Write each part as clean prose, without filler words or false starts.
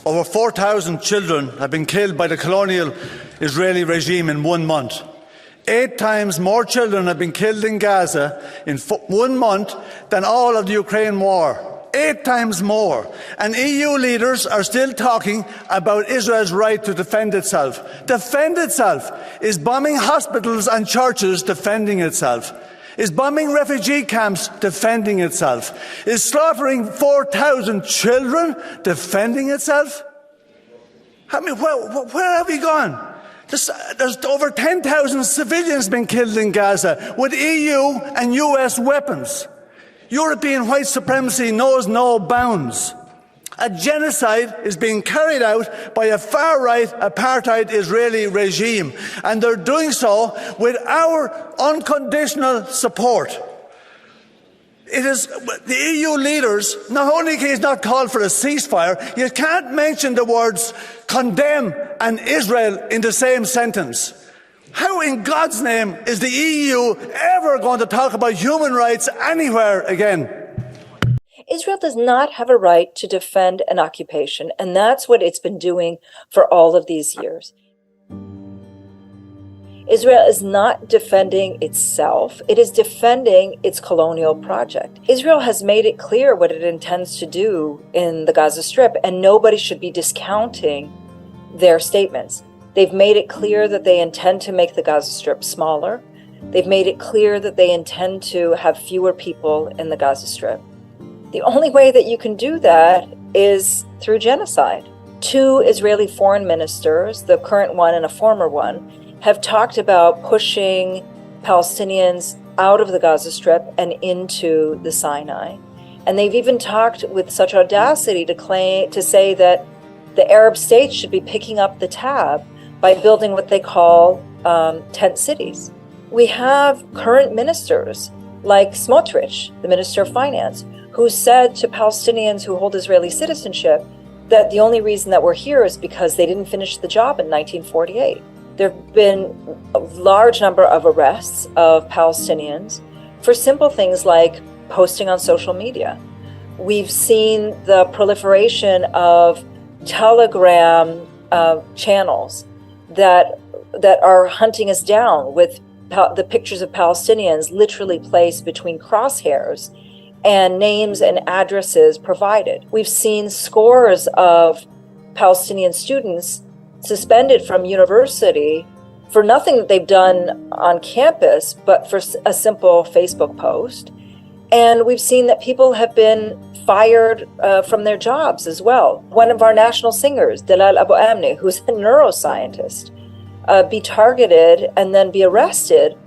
Over 4,000 children have been killed by the colonial Israeli regime in 1 month. 8 times more children have been killed in Gaza in 1 month than all of the Ukraine war. 8 times more. And EU leaders are still talking about Israel's right to defend itself. Defend itself. Is bombing hospitals and churches defending itself? Is bombing refugee camps defending itself? Is slaughtering 4,000 children defending itself? I mean, where have we gone? There's over 10,000 civilians been killed in Gaza with EU and US weapons. European white supremacy knows no bounds. A genocide is being carried out by a far-right apartheid Israeli regime, and they're doing so with our unconditional support. It is the EU leaders, not only can you not call for a ceasefire, you can't mention the words condemn and Israel in the same sentence. How in God's name is the EU ever going to talk about human rights anywhere again? Israel does not have a right to defend an occupation, and that's what it's been doing for all of these years. Israel is not defending itself, it is defending its colonial project. Israel has made it clear what it intends to do in the Gaza Strip, and nobody should be discounting their statements. They've made it clear that they intend to make the Gaza Strip smaller. They've made it clear that they intend to have fewer people in the Gaza Strip. The only way that you can do that is through genocide. 2 Israeli foreign ministers, the current one and a former one, have talked about pushing Palestinians out of the Gaza Strip and into the Sinai. And they've even talked with such audacity to say that the Arab states should be picking up the tab by building what they call tent cities. We have current ministers like Smotrich, the Minister of Finance, who said to Palestinians who hold Israeli citizenship that the only reason that we're here is because they didn't finish the job in 1948. There have been a large number of arrests of Palestinians for simple things like posting on social media. We've seen the proliferation of Telegram channels that are hunting us down with the pictures of Palestinians literally placed between crosshairs and names and addresses provided. We've seen scores of Palestinian students suspended from university for nothing that they've done on campus, but for a simple Facebook post. And we've seen that people have been fired from their jobs as well. One of our national singers, Dalal Abu Amni, who's a neuroscientist, be targeted and then be arrested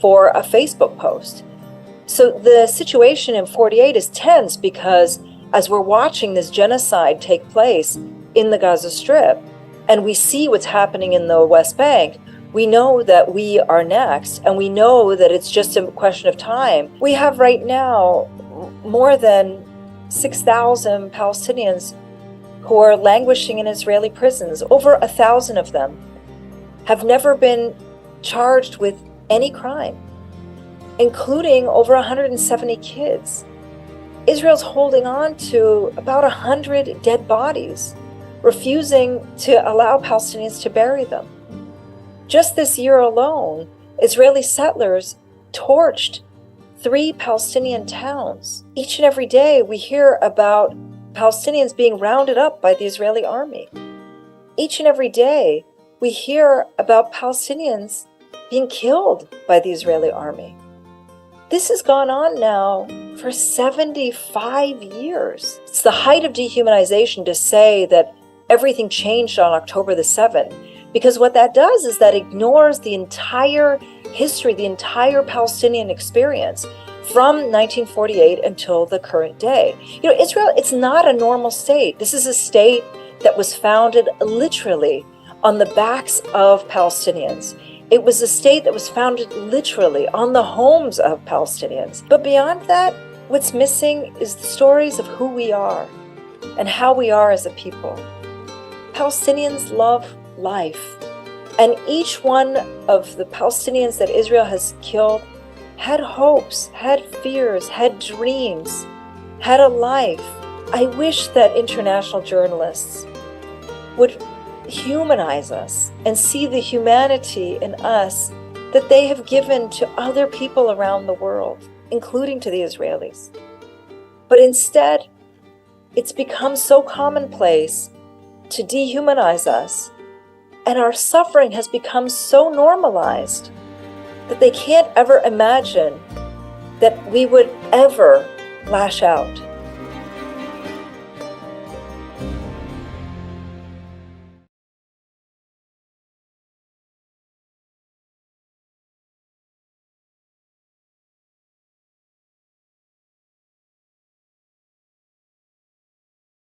for a Facebook post. So the situation in 48 is tense because as we're watching this genocide take place in the Gaza Strip, and we see what's happening in the West Bank, we know that we are next, and we know that it's just a question of time. We have right now more than 6,000 Palestinians who are languishing in Israeli prisons. Over 1,000 of them have never been charged with any crime, including over 170 kids. Israel's holding on to about 100 dead bodies, refusing to allow Palestinians to bury them. Just this year alone, Israeli settlers torched 3 Palestinian towns. Each and every day, we hear about Palestinians being rounded up by the Israeli army. Each and every day, we hear about Palestinians being killed by the Israeli army. This has gone on now for 75 years. It's the height of dehumanization to say that everything changed on October the 7th, because what that does is that ignores the entire history, the entire Palestinian experience from 1948 until the current day. You know, Israel, it's not a normal state. This is a state that was founded literally on the backs of Palestinians. It was a state that was founded literally on the homes of Palestinians. But beyond that, what's missing is the stories of who we are and how we are as a people. Palestinians love life. And each one of the Palestinians that Israel has killed had hopes, had fears, had dreams, had a life. I wish that international journalists would humanize us and see the humanity in us that they have given to other people around the world, including to the Israelis. But instead, it's become so commonplace to dehumanize us, and our suffering has become so normalized that they can't ever imagine that we would ever lash out.